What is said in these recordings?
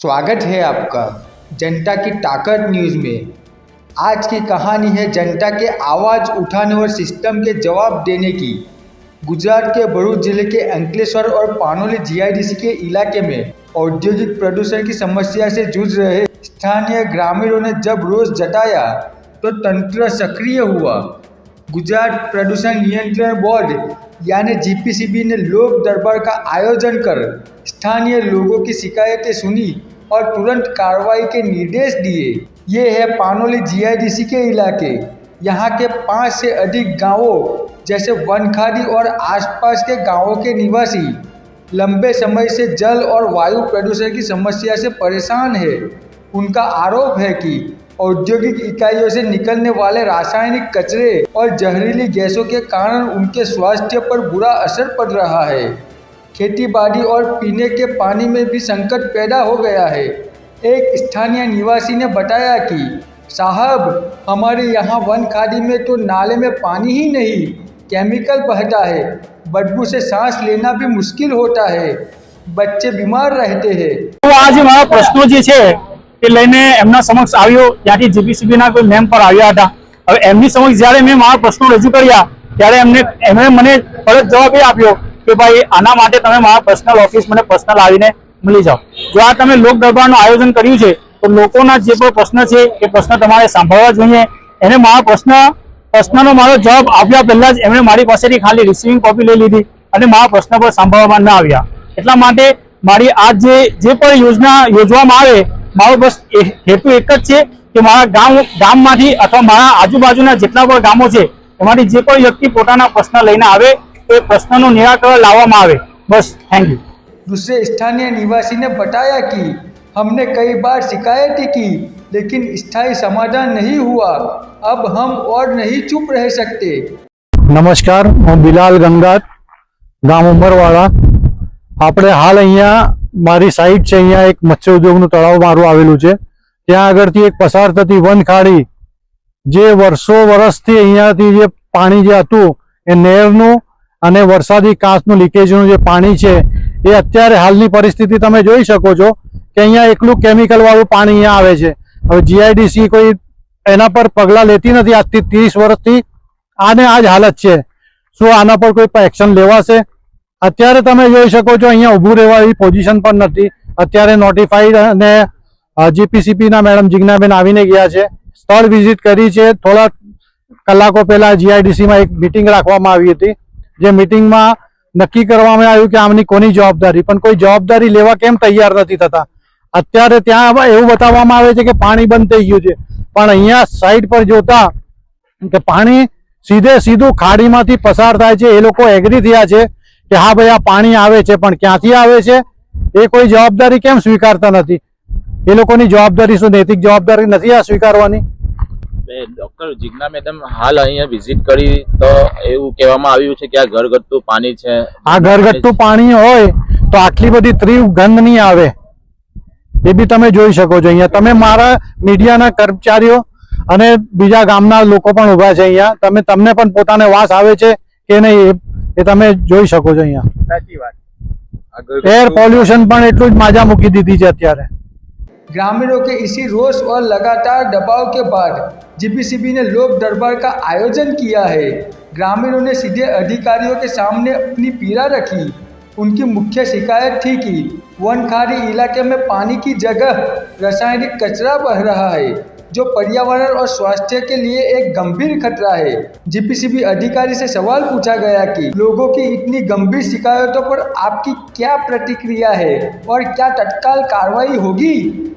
स्वागत है आपका जनता की ताकत न्यूज़ में। आज की कहानी है जनता के आवाज़ उठाने और सिस्टम के जवाब देने की। गुजरात के भरूच जिले के अंकलेश्वर और पानोली जीआईडीसी के इलाके में औद्योगिक प्रदूषण की समस्या से जूझ रहे स्थानीय ग्रामीणों ने जब रोष जताया तो तंत्र सक्रिय हुआ। गुजरात प्रदूषण नियंत्रण बोर्ड यानी जीपीसीबी ने लोक दरबार का आयोजन कर स्थानीय लोगों की शिकायतें सुनी और तुरंत कार्रवाई के निर्देश दिए। ये है पानोली जीआईडीसी के इलाके। यहाँ के 5 से अधिक गांवों जैसे वनखाड़ी और आसपास के गांवों के निवासी लंबे समय से जल और वायु प्रदूषण की समस्या से परेशान है। उनका आरोप है कि औद्योगिक इकाइयों से निकलने वाले रासायनिक कचरे और जहरीली गैसों के कारण उनके स्वास्थ्य पर बुरा असर पड़ रहा है। खेतीबाड़ी और पीने के पानी में भी संकट पैदा हो गया है। एक स्थानीय निवासी ने बताया कि साहब, हमारे यहाँ वन खाड़ी में तो नाले में पानी ही नहीं, केमिकल बहता है, बदबू से सांस लेना भी मुश्किल होता है, बच्चे बीमार रहते हैं। तो आज हमारा प्रश्नों जे छे તે લઈને એમના સમક્ષ આવ્યો, ત્યાંથી જીપીસીબીના કોઈ મેમ પર આવ્યા હતા। હવે એમની સમક્ષ જ્યારે મેં મારા પ્રશ્નો રજૂ કર્યા ત્યારે એમણે મને પરત જવાબ એ આપ્યો કે ભાઈ આના માટે તમે મારા પર્સનલ ઓફિસ મને પર્સનલ આવીને મળી જાઓ। જો આ તમે લોક દરબારનું આયોજન કર્યું છે તો લોકોના જે પણ પ્રશ્ન છે એ પ્રશ્ન તમારે સાંભળવા જોઈએ। એને મારા પ્રશ્નનો મારો જવાબ આપ્યા પહેલા જ એમણે મારી પાસેથી ખાલી રિસીવિંગ કોપી લઈ લીધી અને મારા પ્રશ્ન પર સાંભળવામાં ન આવ્યા। એટલા માટે મારી આ જે પણ યોજના યોજવામાં આવે, મારો બસ હેતુ એક જ છે કે મારા ગામમાંથી અથવા મારા આજુબાજુના જેટલા પણ ગામો છે એમાંથી જે પણ વ્યક્તિ પોતાના પ્રશ્ન લઈને આવે એ પ્રશ્નનું નિરાકરણ લાવવામાં આવે। બસ, થેન્ક यू। दूसरे स्थानीय निवासी ने बताया कि हमने कई बार शिकायतें की लेकिन स्थायी समाधान नहीं हुआ। अब हम और नहीं चुप रह सकते। नमस्कार, હું બિલાલ ગંગાત, ગામ ઉમરવાડા। આપણે હાલ અહીંયા મારી સાઈડ છે, અહીંયા એક મત્સ્ય ઉદ્યોગનું તળાવ મારું આવેલું છે। ત્યાં આગળથી એક પસાર થતી વનખાડી જે વર્ષો વર્ષથી અહીંયાથી જે પાણી જે હતું એ નહેરનું અને વરસાદી કાંસનું લીકેજનું જે પાણી છે એ અત્યારે હાલની પરિસ્થિતિ તમે જોઈ શકો છો કે અહીંયા એકલું કેમિકલવાળું પાણી અહીંયા આવે છે। હવે જીઆઈડીસી કોઈ એના પર પગલાં લેતી નથી। આજથી 30 વર્ષથી આને આ જ હાલત છે। શું આના પર કોઈ એક્શન લેવાશે? અત્યારે તમે જોઈ શકો છો અહીંયા ઊભું રહેવા એવી પોઝિશન પણ નથી। અત્યારે નોટિફાઈડ અને જીપીસીબીના મેડમ જિજ્ઞાબેન આવીને ગયા છે, સ્થળ વિઝિટ કરી છે। થોડા કલાકો પહેલા જીઆઈડીસીમાં એક મીટિંગ રાખવામાં આવી હતી, જે મીટિંગમાં નક્કી કરવામાં આવ્યું કે આમની કોની જવાબદારી, પણ કોઈ જવાબદારી લેવા કેમ તૈયાર નથી થતા। અત્યારે ત્યાં એવું બતાવવામાં આવે છે કે પાણી બંધ થઈ ગયું છે, પણ અહીંયા સાઈડ પર જોતા કે પાણી સીધું ખાડીમાંથી પસાર થાય છે। એ લોકો એગ્રી થયા છે કે હા ભાઈ આ પાણી આવે છે, પણ ક્યાંથી આવે છે એ કોઈ જવાબદારી કેમ સ્વીકારતા નથી? એ લોકોની જવાબદારી શું નૈતિક જવાબદારી નથી આ સ્વીકારવાની? ડોક્ટર જિજ્ઞા મેડમ હાલ અહીંયા વિઝિટ કરી તો એવું કહેવામાં આવ્યું છે કે આ ઘરગથ્થુ પાણી છે। આ ઘરગથ્થુ પાણી હોય તો આટલી બધી તીવ્ર ગંધ નહીં આવે, એ બી તમે જોઈ શકો છો। અહીંયા તમે મારા મીડિયાના કર્મચારીઓ અને બીજા ગામના લોકો પણ ઊભા છે અહીંયા, તમને પણ પોતાને વાસ આવે છે કે નહીં એ તમે જોઈ શકો છો। અહીંયા સાચી વાત, એર પોલ્यूशन પણ એટલું જ માજા મૂકી દીધી છે અત્યારે। ग्रामीणों के इसी रोष और लगातार दबाव के बाद जीपीसीबी ने लोक दरबार का आयोजन किया है। ग्रामीणों ने सीधे अधिकारियों के सामने अपनी पीड़ा रखी। उनकी मुख्य शिकायत थी कि वनखाड़ी इलाके में पानी की जगह रासायनिक कचरा बह रहा है, जो पर्यावरण और स्वास्थ्य के लिए एक गंभीर खतरा है। जीपीसीबी अधिकारी से सवाल पूछा गया कि लोगों की इतनी गंभीर शिकायतों पर आपकी क्या प्रतिक्रिया है और क्या तत्काल कार्रवाई होगी?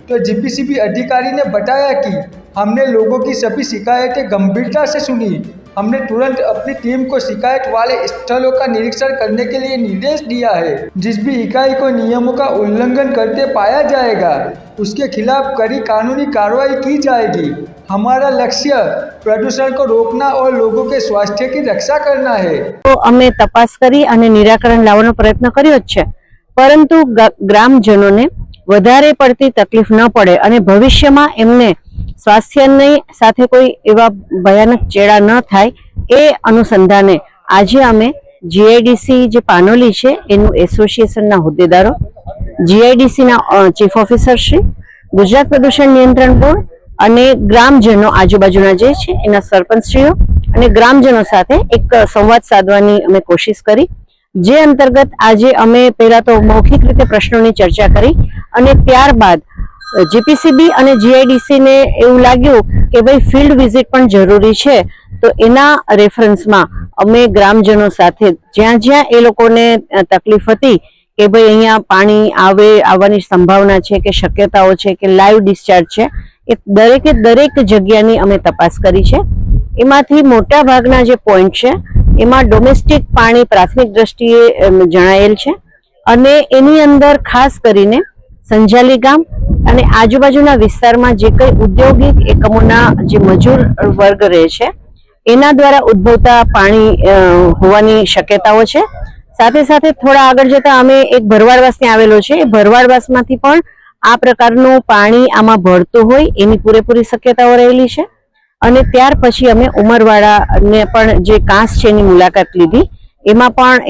तो जीपीसीबी अधिकारी ने बताया कि हमने लोगों की सभी शिकायतें गंभीरता से सुनी। हमने तुरंत अपनी टीम को शिकायत वाले स्थलों का निरीक्षण करने के लिए निर्देश दिया है। जिस भी इकाई को नियमों का उल्लंघन करते पाया जाएगा उसके खिलाफ कड़ी कानूनी कार्रवाई की जाएगी। हमारा लक्ष्य प्रदूषण को रोकना और लोगों के स्वास्थ्य की रक्षा करना है। तो अमे तपास करी अने निराकरण लावવાનો प्रयत्न कर्यो छे, परंतु ग्रामजनोने વધારે પડતી તકલીફ ન પડે અને ભવિષ્યમાં એમને સ્વાસ્થ્યની સાથે કોઈ એવા ભયાનક ચેડા ન થાય એ અનુસંધાને આજે અમે જીઆઈડીસી જે પાનોલી છે એનું એસોસિએશનના હોદ્દેદારો જીઆઈડીસીના ચીફ ઓફિસર શ્રી, ગુજરાત પ્રદૂષણ નિયંત્રણ બોર્ડ અને ગ્રામજનો આજુબાજુના જે છે એના સરપંચશ્રીઓ અને ગ્રામજનો સાથે એક સંવાદ સાધવાની અમે કોશિશ કરી, જે અંતર્ગત આજે અમે પહેલા તો મૌખિક રીતે પ્રશ્નોની ચર્ચા કરી અને ત્યારબાદ જીપીસીબી અને જીઆઈડીસી ને એવું લાગ્યું કે ભાઈ ફિલ્ડ વિઝિટ પણ જરૂરી છે, તો એના રેફરન્સમાં અમે ગ્રામજનો સાથે જ્યાં જ્યાં એ લોકોને તકલીફ હતી કે ભાઈ અહીંયા પાણી આવવાની સંભાવના છે કે શક્યતાઓ છે કે લાઈવ ડિસ્ચાર્જ છે, એ દરેક જગ્યાની અમે તપાસ કરી છે. એમાંથી મોટા ભાગના જે પોઈન્ટ છે એમાં ડોમેસ્ટિક પાણી પ્રાથમિક દ્રષ્ટિએ જણાયેલ છે અને એની અંદર ખાસ કરીને સંજાલી ગામ અને આજુબાજુના વિસ્તારમાં જે કંઈ ઔદ્યોગિક એકમોના જે મજૂર વર્ગ રહે છે એના દ્વારા ઉદ્ભવતા પાણી હોવાની શક્યતાઓ છે. સાથે સાથે થોડા આગળ જતા અમે એક ભરવાડવાસ ત્યાં આવેલો છે, એ ભરવાડવાસમાંથી પણ આ પ્રકારનું પાણી આમાં ભળતું હોય એની પૂરેપૂરી શક્યતાઓ રહેલી છે. અને ત્યાર પછી અમે ઉમરવાડાને પણ જે કાંસ છે એની મુલાકાત લીધી,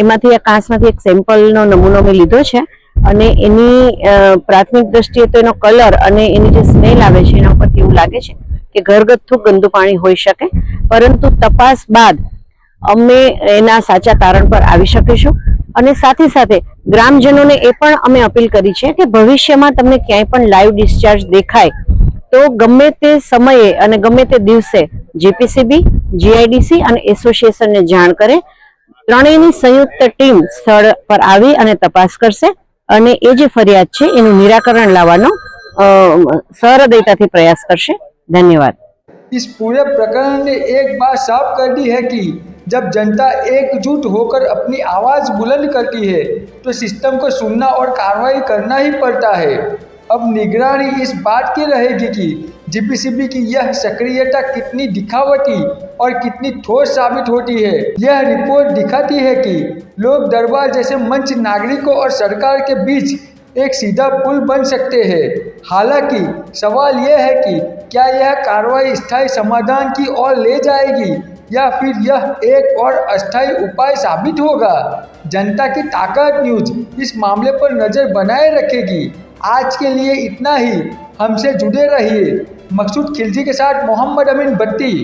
એમાંથી આ કાંસમાંથી એક સેમ્પલનો નમૂનો અમે લીધો છે અને એની પ્રાથમિક દ્રષ્ટિએ તો એનો કલર અને એની જે સ્મેલ આવે છે એના ઉપરથી એવું લાગે છે કે ઘરગથ્થુ ગંદુ પાણી હોઈ શકે, પરંતુ તપાસ બાદ અમે એના સાચા તારણ પર આવી શકીશું. અને સાથે સાથે ગ્રામજનોને એ પણ અમે અપીલ કરી છે કે ભવિષ્યમાં તમને ક્યાંય પણ લાઈવ ડિસ્ચાર્જ દેખાય તો ગમે તે સમયે અને ગમે તે દિવસે જીપીસીબી, જીઆઈડીસી અને એસોસિએશનને જાણ કરે. ત્રણેયની સંયુક્ત ટીમ સ્થળ પર આવી અને તપાસ કરશે અને એ જે ફરિયાદ છે એનું નિરાકરણ લાવવાનો સહૃદયતાથી પ્રયાસ કરશે. धन्यवाद। इस पूरे प्रकरण ने एक बात साफ कर दी है कि जब जनता एकजुट होकर अपनी आवाज़ बुलंद करती है तो सिस्टम को सुनना और कार्रवाई करना ही पड़ता है। अब निगरानी इस बात की रहेगी कि जीपीसीबी की यह सक्रियता कितनी दिखावटी और कितनी ठोस साबित होती है। यह रिपोर्ट दिखाती है कि लोक दरबार जैसे मंच नागरिकों और सरकार के बीच एक सीधा पुल बन सकते हैं। हालांकि सवाल यह है कि क्या यह कार्रवाई स्थायी समाधान की ओर ले जाएगी या फिर यह एक और अस्थायी उपाय साबित होगा। जनता की ताकत न्यूज़ इस मामले पर नज़र बनाए रखेगी। आज के लिए इतना ही, हमसे जुड़े रहिए। मकसूद खिलजी के साथ मोहम्मद अमीन भट्टी।